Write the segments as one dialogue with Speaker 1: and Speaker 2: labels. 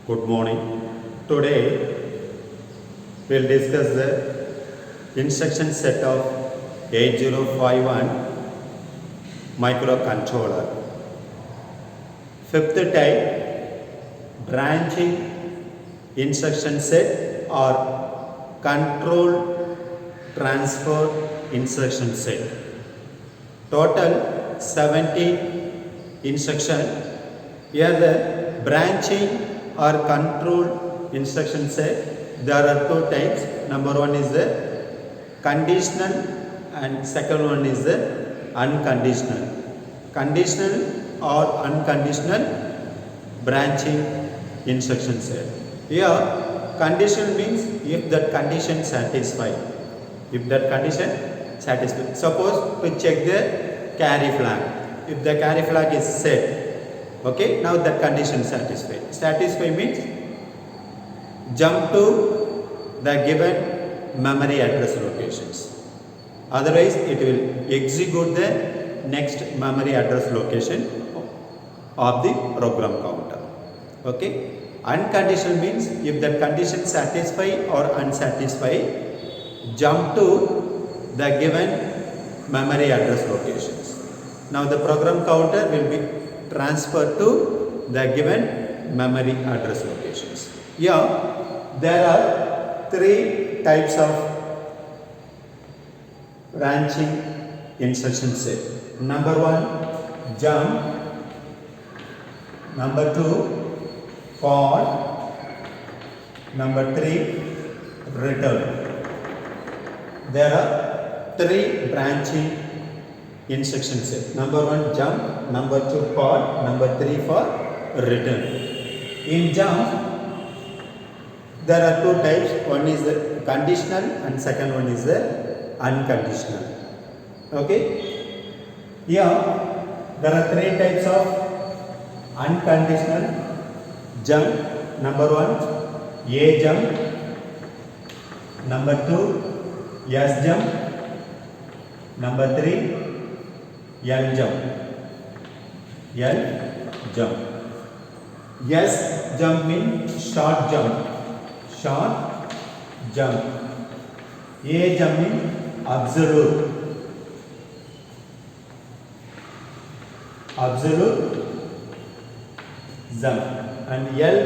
Speaker 1: Good morning. Today we'll discuss the instruction set of 8051 microcontroller. Fifth type, branching instruction set or control transfer instruction set. Total 17 instruction. Here the branching or control instruction set, there are two types. Number one is the conditional and second one is the unconditional. Conditional or unconditional branching instruction set. Here conditional means if that condition satisfied. If that condition satisfied. Suppose to check the carry flag. If the carry flag is set, okay, now that condition satisfied. Satisfy means jump to the given memory address locations. Otherwise, it will execute the next memory address location of the program counter. Okay. Unconditional means if that condition satisfy or unsatisfied, jump to the given memory address locations. Now the program counter will be transferred to the given memory address locations. Here there are three types of branching instruction set. Number one, jump. Number two, for. Number three, return. There are three branching instruction set. Number one, jump. Number two, for. Number three, for return. In jump, there are two types. One is the conditional and second one is the unconditional. Okay. Here there are three types of unconditional jump. Number one, A jump. Number two, S jump. Number three, L jump. L jump. S jump means short jump. Short jump. A jump means absolute. Absolute jump. And L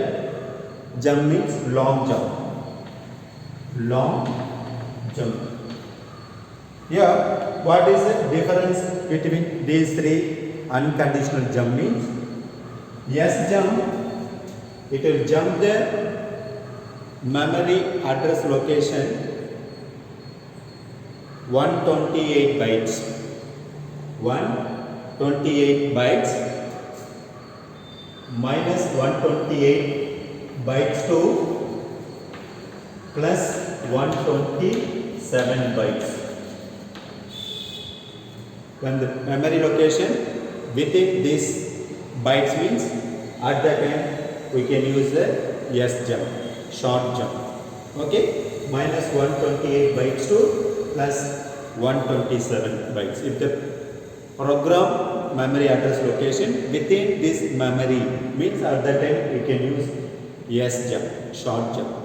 Speaker 1: jump means long jump. Long jump. Here, what is the difference between these three unconditional jump means? S jump, it will jump the memory address location 128 bytes. 128 bytes minus 128 bytes 2 plus 127 bytes. When the memory location within this bytes means at that time we can use the S jump, short jump. Okay, minus 128 bytes to plus 127 bytes. If the program memory address location within this memory means at that time we can use S jump, short jump.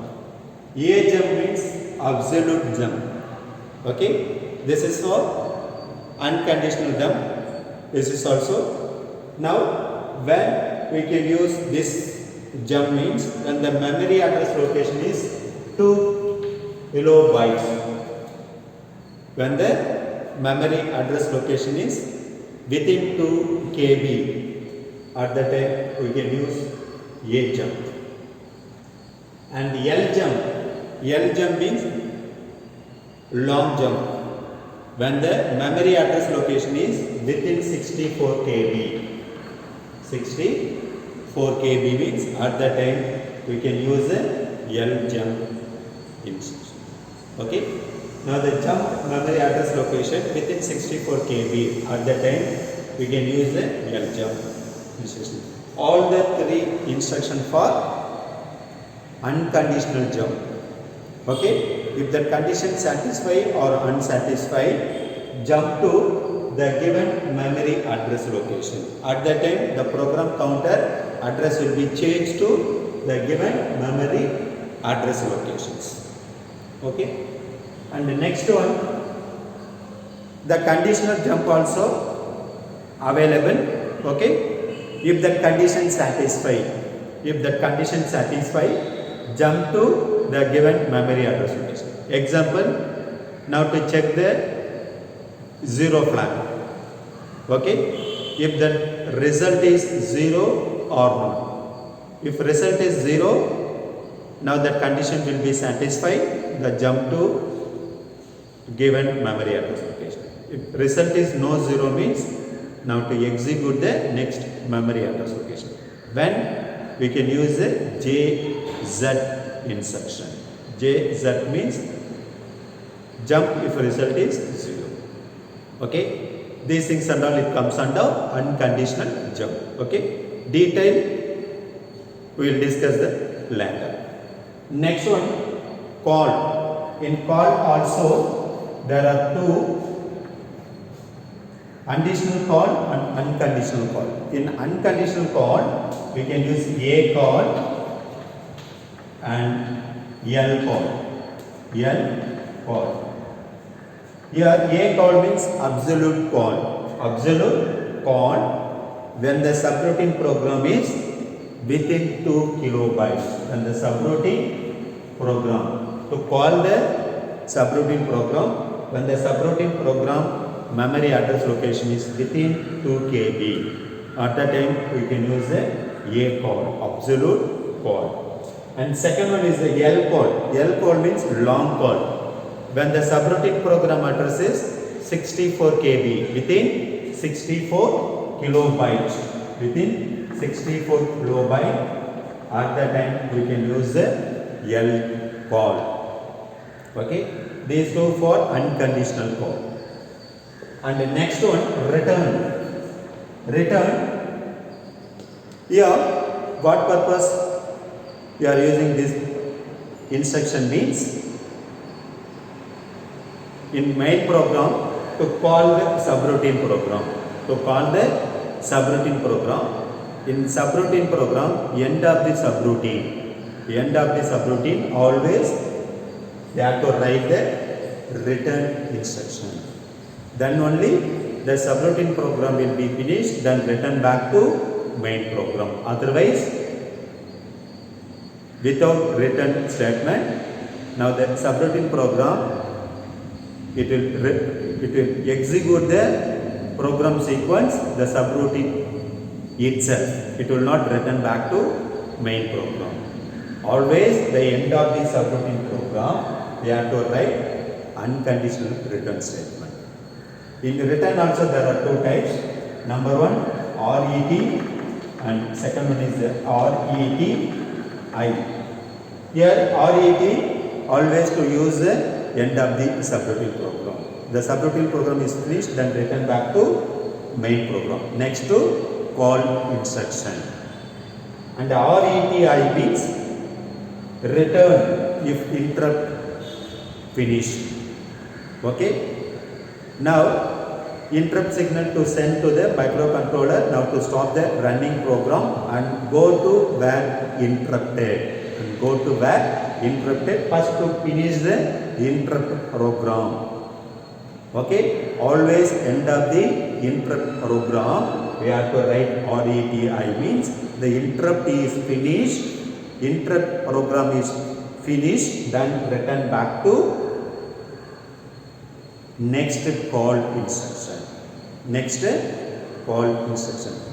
Speaker 1: A jump means absolute jump. Okay, this is for unconditional jump. This is also. Now when we can use this jump means when the memory address location is 2 kilobytes. When the memory address location is within 2 KB, at that time we can use A jump. And L jump means long jump. When the memory address location is within 64 KB. 64 KB means at that time we can use the L jump instruction. Okay. Now the jump memory address location within 64 KB at that time we can use the L jump instruction. All the three instruction for unconditional jump. Okay, if the condition satisfied or unsatisfied, jump to the given memory address location. At that time, the program counter address will be changed to the given memory address locations. Okay, and the next one, the conditional jump also available. Okay, if that condition satisfied, jump to the given memory address location. Example, now to check the zero flag. Okay, if the result is 0 or not. If result is 0, now that condition will be satisfied, the jump to given memory address location. If result is no 0 means now to execute the next memory address location. When we can use the JZ instruction. JZ means jump if result is 0. Okay, these things and all, it comes under unconditional jump. Okay, detail we will discuss that later. Next one, call. In call also there are two, conditional call and unconditional call. In unconditional call we can use A call and L call. Here A call means absolute call. Absolute call when the subroutine program is within 2 kilobytes. When the subroutine program, to call the subroutine program, when the subroutine program memory address location is within 2 KB, at that time we can use the A call, absolute call. And second one is the L call. L call means long call. When the subroutine program address is 64 KB, within 64 kilobytes, at that time we can use the L call. Okay, these two for unconditional call. And the next one, return. Here, what purpose you are using this instruction means, in main program to call the subroutine program. In subroutine program, end of the subroutine, always they have to write the return instruction. Then only the subroutine program will be finished, then return back to main program. Otherwise, without return statement, now the subroutine program, it will execute the program sequence, the subroutine itself. It will not return back to main program. Always the end of the subroutine program, they have to write unconditional return statement. In return also there are two types. Number one, RET, and second one is the RETI. Here RET always to use the end of the subroutine program. The subroutine program is finished, then return back to main program. Next to call instruction. And RETI means return if interrupt finished. Okay. Now interrupt signal to send to the microcontroller, now to stop the running program and go to where interrupted. First to finish the interrupt program. Okay, always end of the interrupt program we have to write RETI, means the interrupt is finished, interrupt program is finished, then return back to next call instruction.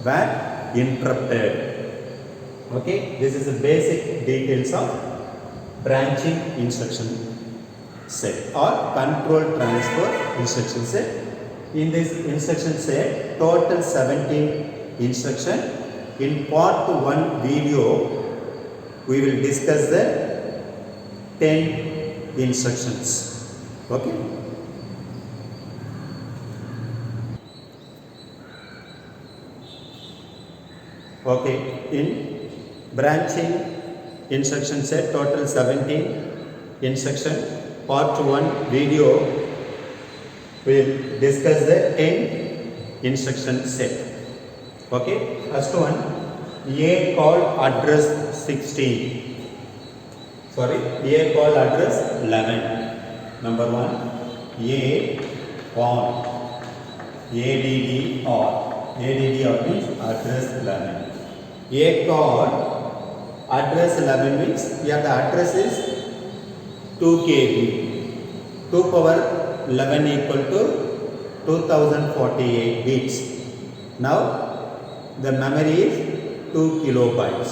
Speaker 1: Where interrupted. Okay, this is the basic details of branching instruction set or control transfer instruction set. In this instruction set, total 17 instruction. In part 1 video, we will discuss the 10 instructions. Okay. Okay, in branching instruction set, total 17 instruction. Part 1 video, we will discuss the 10 instruction set. Okay, first one, A call address 16. Sorry, A call address 11. Number 1, A call ADDR. ADDR means address 11. A call address 11 means here the address is 2 KB. 2 power 11 equal to 2048 bits. Now the memory is 2 kilobytes.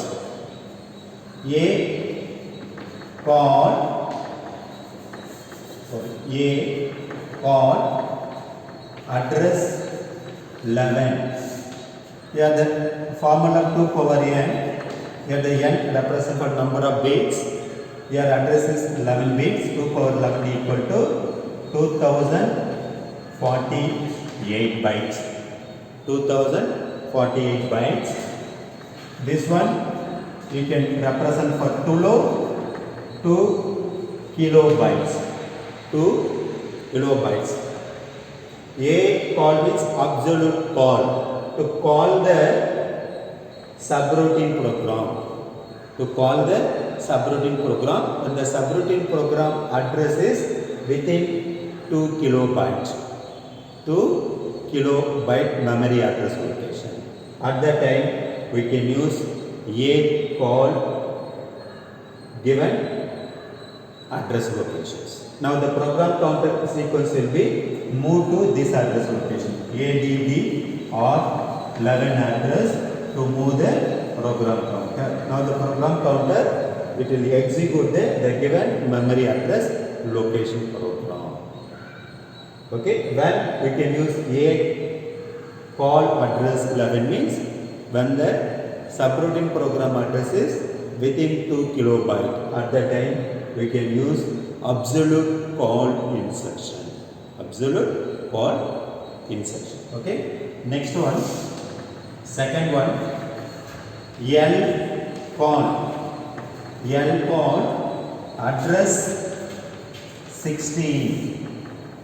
Speaker 1: A call address 11. Here the formula 2 power n. Here the n represents for number of bits. Here address is 11 bits. 2 power 11 equal to 2048 bytes. 2048 bytes. This one you can represent for 2 kilobytes. 2 kilobytes. A call means absolute call. To call the subroutine program. To call the subroutine program, and the subroutine program address is within 2 kilobytes. 2 kilobyte memory address location. At that time, we can use A call given address locations. Now the program counter sequence will be moved to this address location. ADD or 11 address to move the program counter. Now the program counter, it will execute the given memory address location program. Okay, when we can use A call address 11 means when the subroutine program address is within 2 kilobyte. At that time we can use absolute call instruction. Absolute call instruction. Okay. Next one. Second one. L call address 16.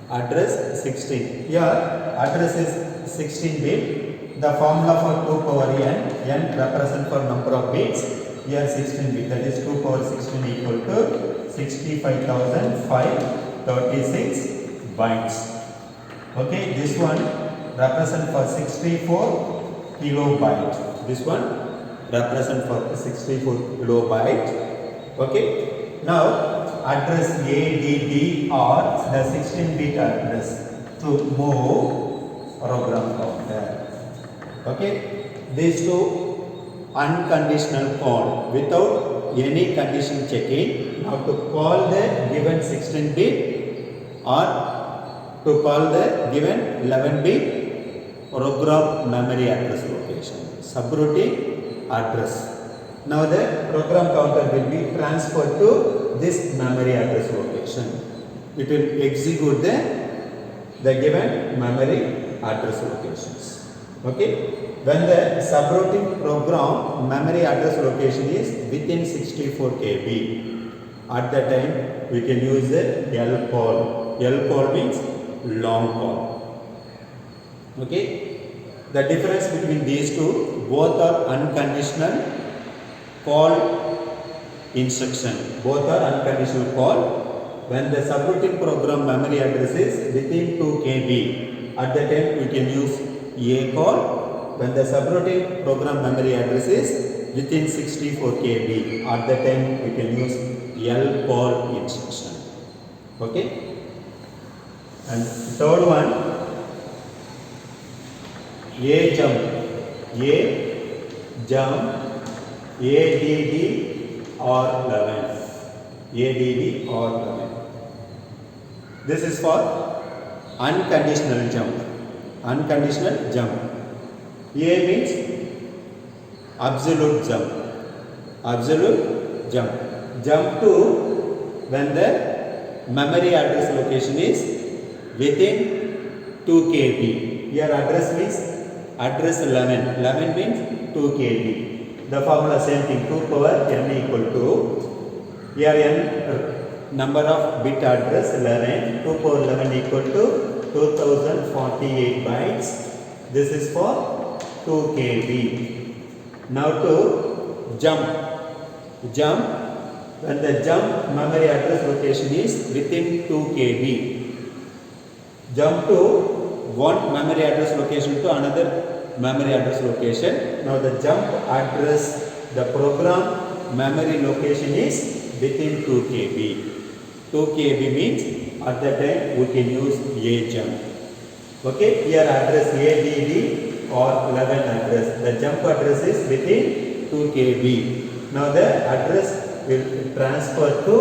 Speaker 1: Address 16. Here address is 16 bit. The formula for 2 power n represent for number of bits. Here 16 bit, that is 2 power 16 equal to 65,536 bytes. Okay, this one represent for 64 kilobyte. This one represent for 64 kilobyte. Okay, now address ADD or the 16 bit address to move program counter. Okay, these two unconditional call without any condition checking. Now to call the given 16 bit or to call the given 11 bit program memory address location, subroutine address. Now the program counter will be transferred to this memory address location. It will execute the given memory address locations. Okay, when the subroutine program memory address location is within 64 KB, at that time we can use the L call. L call means long call. Okay, the difference between these two, both are unconditional call instruction. Both are unconditional call. When the subroutine program memory address is within 2 KB, at that time we can use A call. When the subroutine program memory address is within 64 KB, at that time we can use L call instruction. Okay. And third one, A jump, ADD or 11. ADD or 11. This is for unconditional jump. Unconditional jump. A means absolute jump. Absolute jump. Jump to when the memory address location is within 2 KB. Here address means address 11. 11 means 2 KB. The formula same thing, 2 power n equal to, here n number of bit address 11, 2 power 11 equal to 2048 bytes. This is for 2 KB. Now to jump jump when the jump memory address location is within 2 KB. Jump to one memory address location to another memory address location. Now the jump address, the program memory location is within 2 KB. 2 KB means at that time we can use a jump. Okay, here address ADD or 11 address. The jump address is within 2 KB. Now the address will transfer to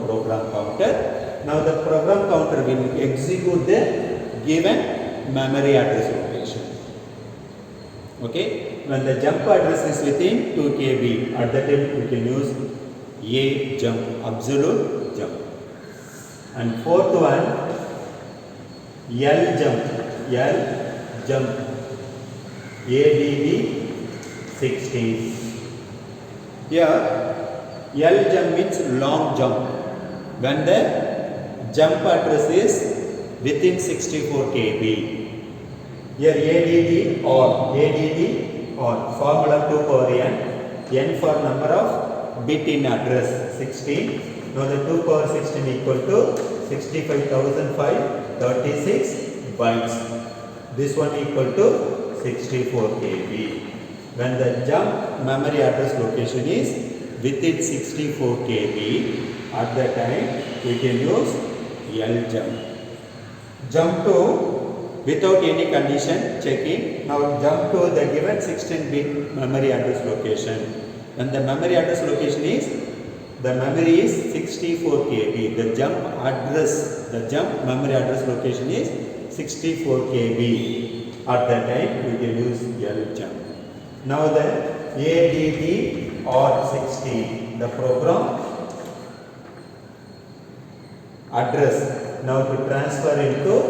Speaker 1: program counter. Now the program counter will execute the given memory address location. Okay, when the jump address is within 2 KB, at that time we can use a jump, absolute jump. And fourth one, L jump, ADD 16. Here L jump means long jump. When the jump address is within 64 KB. Here ADD or formula 2 power n for number of bit in address 16. Now the 2 power 16 equal to 65,536 bytes. This one equal to 64 KB. When the jump memory address location is within 64 KB, at that time we can use L jump. Jump to without any condition checking. Now jump to the given 16-bit memory address location. When the memory address location is, the memory is 64 KB. The jump memory address location is 64 KB. At that time we can use L jump. Now the ADD or 16, the program address, now to transfer into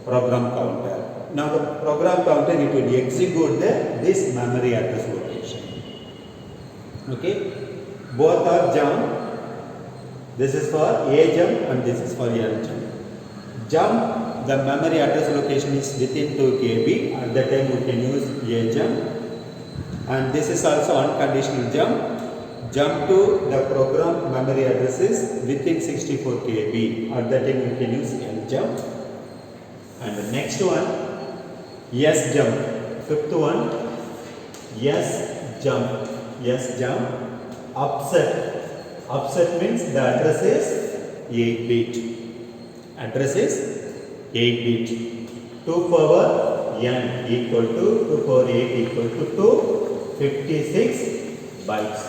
Speaker 1: program counter. Now the program counter, it will execute this memory address location. Okay, both are jump. This is for A jump and this is for L jump. Jump, the memory address location is within 2 KB. At that time we can use A jump. And this is also unconditional jump. Jump to the program memory addresses within 64 KB. At that time we can use L jump. And the next one, S jump. Fifth one, S jump. Upset means the address is 8-bit. Address is 8-bit. 2 power n equal to 2 power 8 equal to 256 bytes.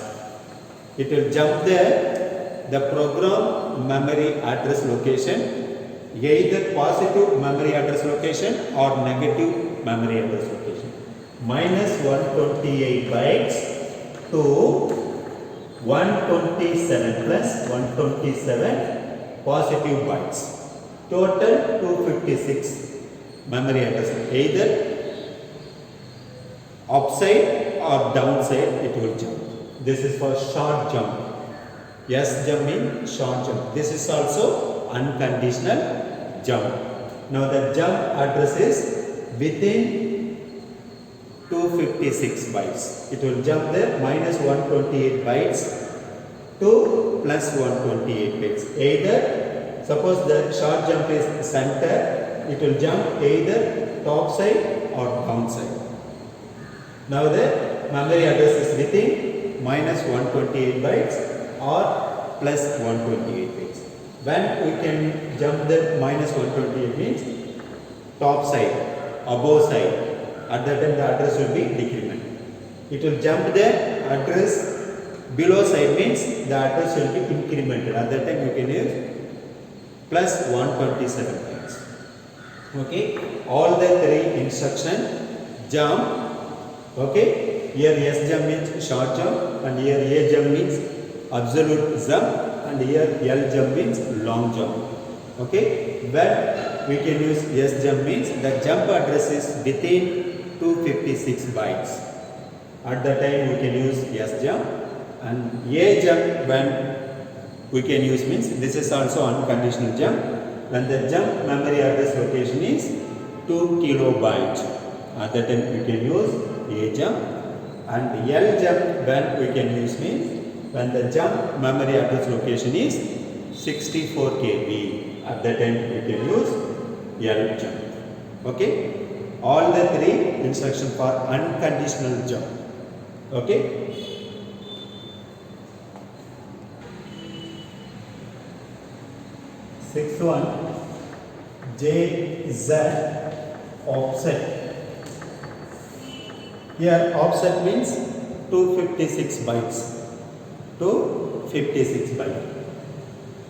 Speaker 1: It will jump the program memory address location, either positive memory address location or negative memory address location. Minus 128 bytes to 127 plus 127 positive bytes. Total 256 memory address, either upside or downside it will jump. This is for short jump. S jump means short jump. This is also unconditional jump. Now the jump address is within 256 bytes. It will jump there minus 128 bytes to plus 128 bytes. Either, suppose the short jump is center, it will jump either top side or down side. Now the memory address is within minus 128 bytes or plus 128 bytes. When we can jump the minus 128 means top side, above side. At that time the address will be decrement. It will jump the address below side means the address will be incremented. At that time you can use plus 127 bytes. Okay, all the three instruction jump. Okay, here S jump means short jump and here A jump means absolute jump and here L jump means long jump. Okay, when we can use S jump means the jump address is within 256 bytes. At that time we can use S jump, and A jump when we can use means this is also unconditional jump when the jump memory address location is 2 kilobyte. At that time we can use A jump, and L jump when we can use means when the jump memory address location is 64 KB. At that time we can use L jump. Okay. All the three instructions for unconditional jump. Okay. Sixth one, JZ offset. Here offset means 256 bytes. 256 bytes.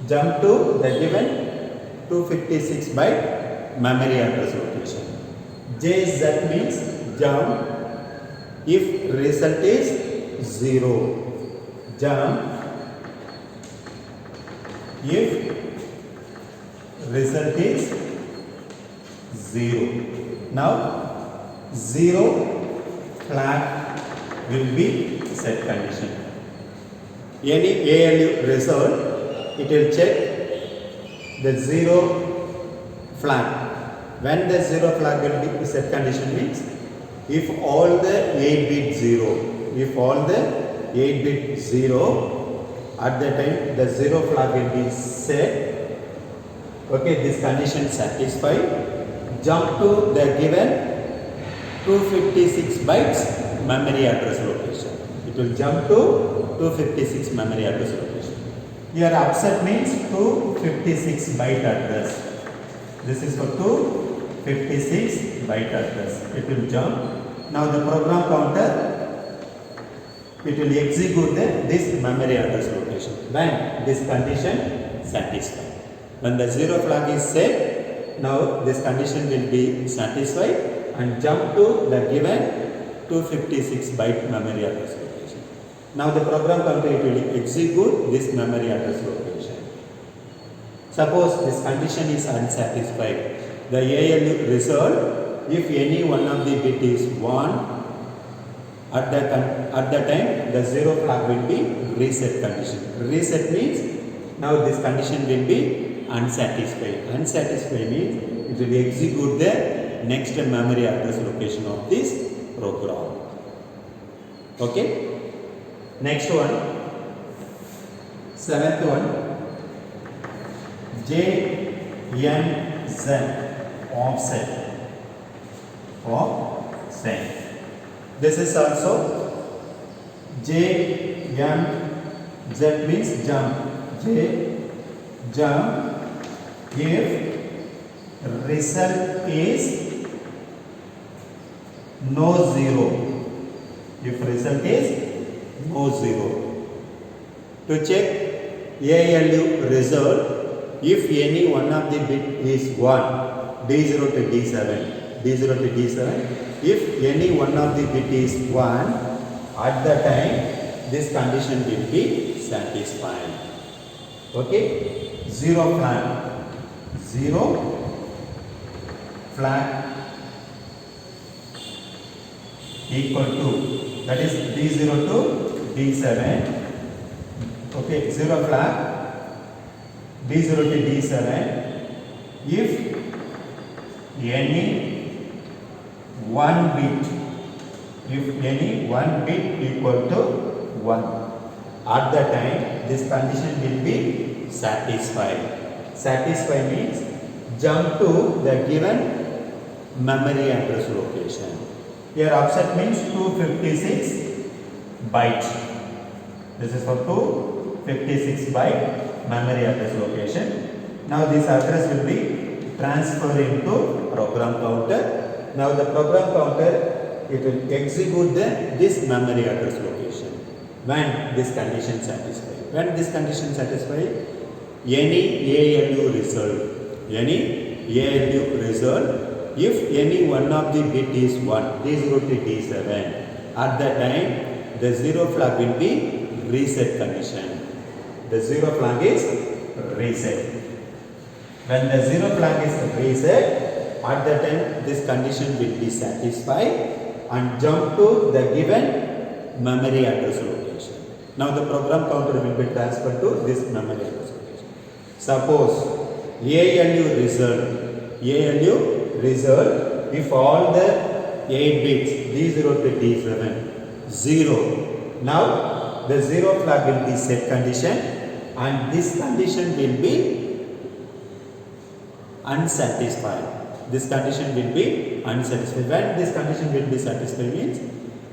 Speaker 1: Jump to the given 256 byte memory address location. JZ means jump if result is 0. Jump if result is 0. Now 0 flag will be set condition. Any ALU result, it will check the 0 flag. When the 0 flag will be set condition means if all the 8 bit 0, if all the 8 bit 0, at that time the 0 flag will be set. Okay, this condition satisfied. Jump to the given 256 bytes memory address location. It will jump to 256 memory address location. Here offset means 256 byte address. This is for 256 byte address. It will jump. Now the program counter, it will execute this memory address location when this condition satisfied. When the 0 flag is set, now this condition will be satisfied and jump to the given 256 byte memory address location. Now the program counter, it will execute this memory address location. Suppose this condition is unsatisfied. The ALU result, if any one of the bit is 1, at the time the 0 flag will be reset condition. Reset means now this condition will be unsatisfied. Unsatisfied means it will execute the next memory address location of this program. Okay. Next one, seventh one, JNZ offset. This is also JNZ means jump. Jump if result is no 0. If result is no 0. To check ALU result, if any one of the bit is 1, D0 to D7, if any one of the bit is 1, at the time this condition will be satisfied. Okay, 0 flag equal to, that is D0 to D7. Okay, 0 flag D0 to D7 if any one bit equal to 1. At the time this condition will be satisfied. Satisfy means jump to the given memory address location. Here offset means 256 bytes. This is for 256 byte memory address location. Now this address will be transferred into program counter. Now the program counter, it will execute this memory address location when this condition satisfied. When this condition satisfied, any ALU result, if any one of the bit is 1, D0 to D7, at that time the 0 flag will be reset condition. The 0 flag is reset. When the 0 flag is reset, at that time this condition will be satisfied and jump to the given memory address location. Now the program counter will be transferred to this memory address location. Suppose ALU result, if all the 8 bits D0 to D7 0, now the zero flag will be set condition and this condition will be unsatisfied. This condition will be unsatisfied. When this condition will be satisfied means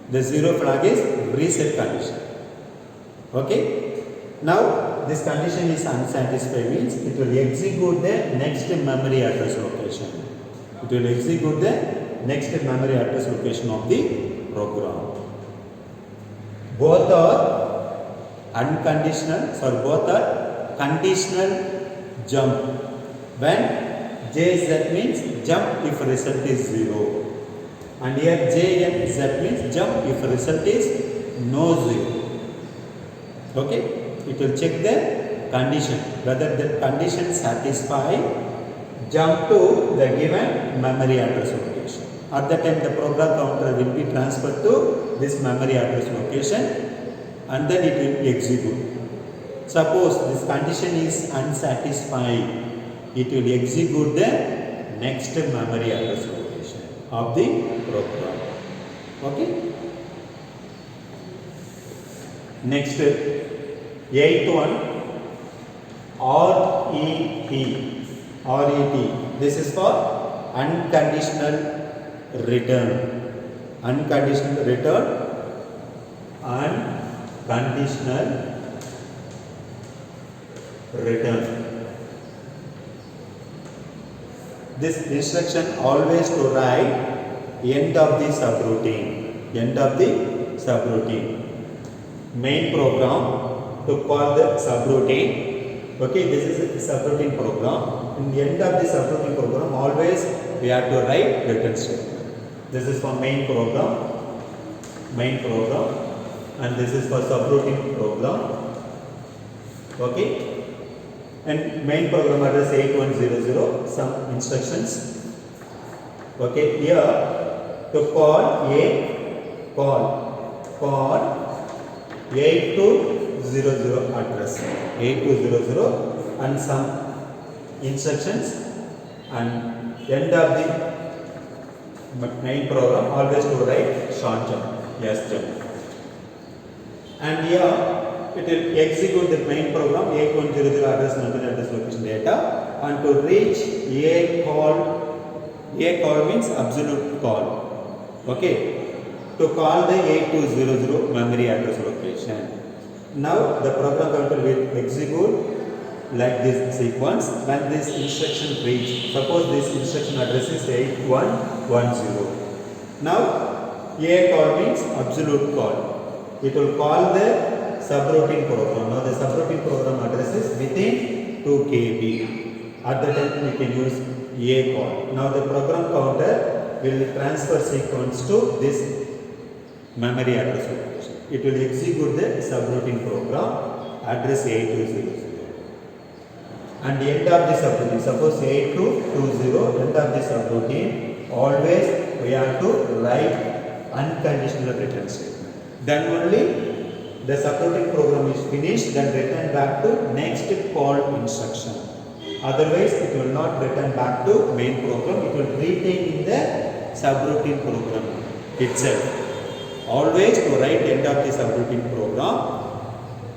Speaker 1: the zero flag is reset condition. Okay. Now this condition is unsatisfied means it will execute the next memory address location. It will execute the next memory address location of the program. Both are unconditional, both are conditional jump. When JZ means jump if result is 0. And here JNZ means jump if result is no 0. Okay. It will check the condition, whether the condition satisfy, jump to the given memory address location. At that time the program counter will be transferred to this memory address location and then it will execute. Suppose this condition is unsatisfied, it will execute the next memory address location of the program. Okay. Next, 8th one, RET. This is for unconditional return. Unconditional return. Unconditional return. This instruction always to write end of the subroutine. End of the subroutine. Main program to call the subroutine. Okay, this is a subroutine program. In the end of the subroutine program, always we have to write return statement. This is for main program, and this is for subroutine program. Okay, and main program address 8100. Some instructions. Okay, here to call 8200 address, 8200 and some instructions, and end of the main program always to write short jump, yes jump. And here it will execute the main program 8100 address, memory address, location, data, and to reach a call means absolute call. Okay. To call the 8200 memory address location. Now the program counter will execute like this sequence. When this instruction reach, suppose this instruction address is 8110. Now a call means absolute call. It will call the subroutine program. Now the subroutine program address is within 2 KB. At the time we can use a call. Now the program counter will transfer sequence to this memory address location. It will execute the subroutine program address 8200. And the end of the subroutine, suppose 8220, end of the subroutine, always we have to write unconditional return statement. Then only the subroutine program is finished, then return back to next call instruction. Otherwise, it will not return back to main program, it will retain in the subroutine program itself. Always to write end of the subroutine program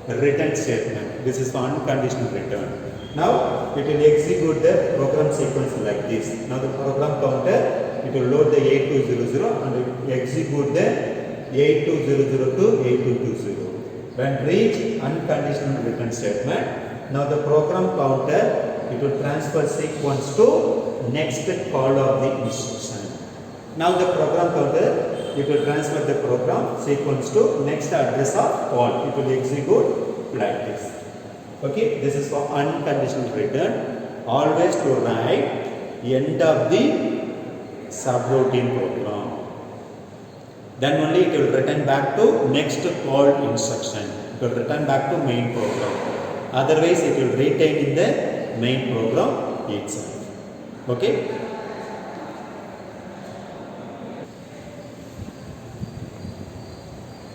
Speaker 1: return statement. This is for unconditional return. Now it will execute the program sequence like this. Now the program counter, it will load the 8200 and it will execute the 8200 to 8220. When reach unconditional return statement, now the program counter, it will transfer sequence to next call of the instruction. Now the program counter, it will transfer the program sequence to next address of call. It will execute like this. Okay, this is for unconditional return. Always to write end of the subroutine program. Then only it will return back to next call instruction. It will return back to main program. Otherwise, it will retain in the main program itself. Okay.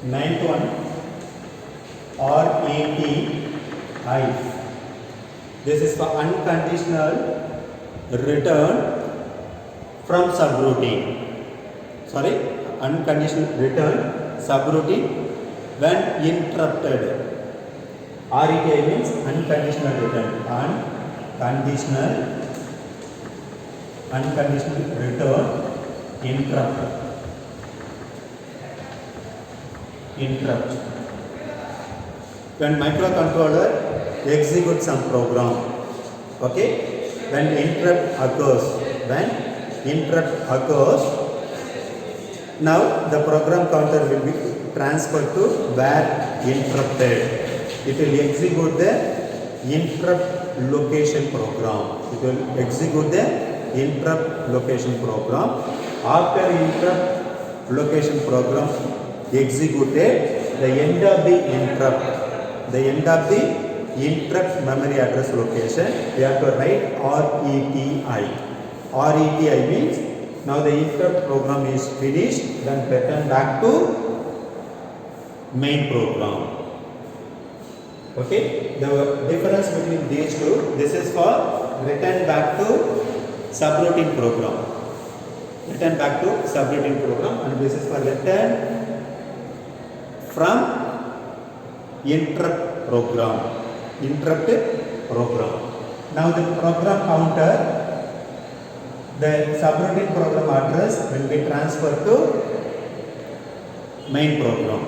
Speaker 1: Ninth one, RETI. This is for unconditional return from subroutine. Sorry, unconditional return subroutine when interrupted. RETI means unconditional return. Unconditional return. Interrupt. When microcontroller executes some program, okay, when interrupt occurs, now the program counter will be transferred to where interrupted. It will execute the interrupt location program. After interrupt location program executed, the end of the interrupt memory address location, we have to write RETI. RETI means now the interrupt program is finished, then return back to main program. Okay, the difference between these two, this is for return back to subroutine program. And this is for return from interrupt program. Now the program counter, the subroutine program address will be transferred to main program.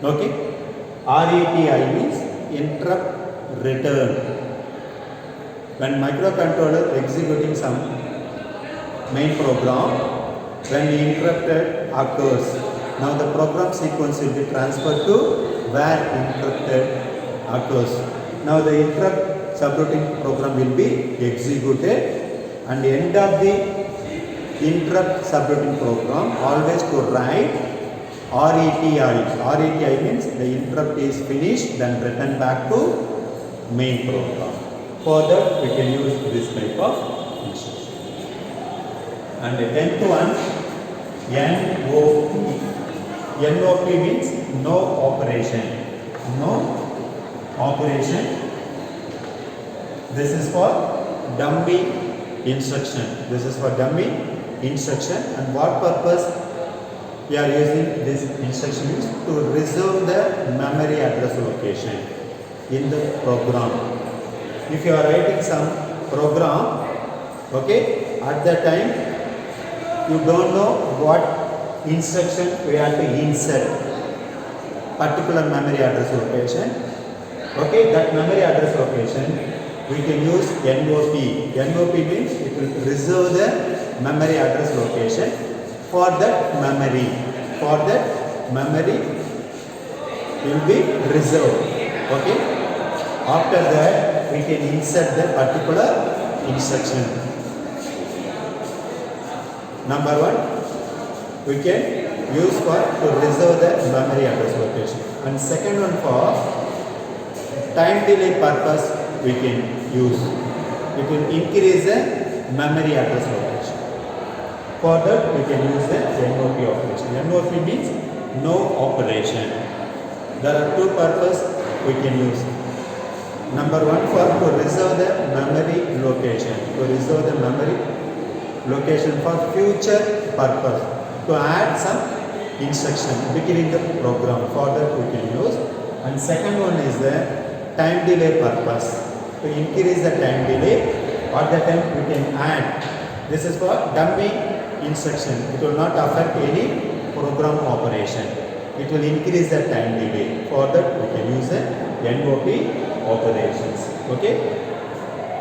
Speaker 1: Okay, RETI means interrupt return. When microcontroller executing some main program, when the interrupted occurs, now the program sequence will be transferred to where interrupted occurs. Now the interrupt subroutine program will be executed, and the end of the interrupt subroutine program always to write RETI. RETI means the interrupt is finished, then return back to main program. For that we can use this type of instruction. And the 10th one, NOP. NOP means no operation. This is for dummy instruction. And what purpose we are using this instruction is to reserve the memory address location in the program. If you are writing some program, okay, at that time you don't know what instruction we have to insert particular memory address location. Okay, that memory address location we can use NOP. NOP means it will reserve the memory address location for that memory. Will be reserved. Okay, after that we can insert the particular instruction. Number one, we can use for to reserve the memory address location, and second one for time delay purpose we can use. It will increase the memory address location. For that we can use the NOP operation. NOP means no operation. There are two purposes we can use. Number one, for to reserve the memory location. For future purpose. To add some instruction between the program. For that we can use. And second one is the time delay purpose. To increase the time delay, at the time we can add. This is for dummy instruction. It will not affect any program operation. It will increase the time delay. For that we can use the NOP operations. Okay.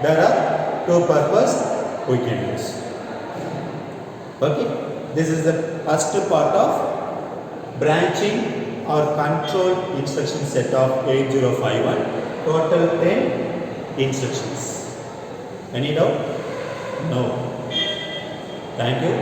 Speaker 1: There are two purposes we can use. Okay. This is the first part of branching or control instruction set of 8051. Total 10 instructions. Any doubt? No. Thank you.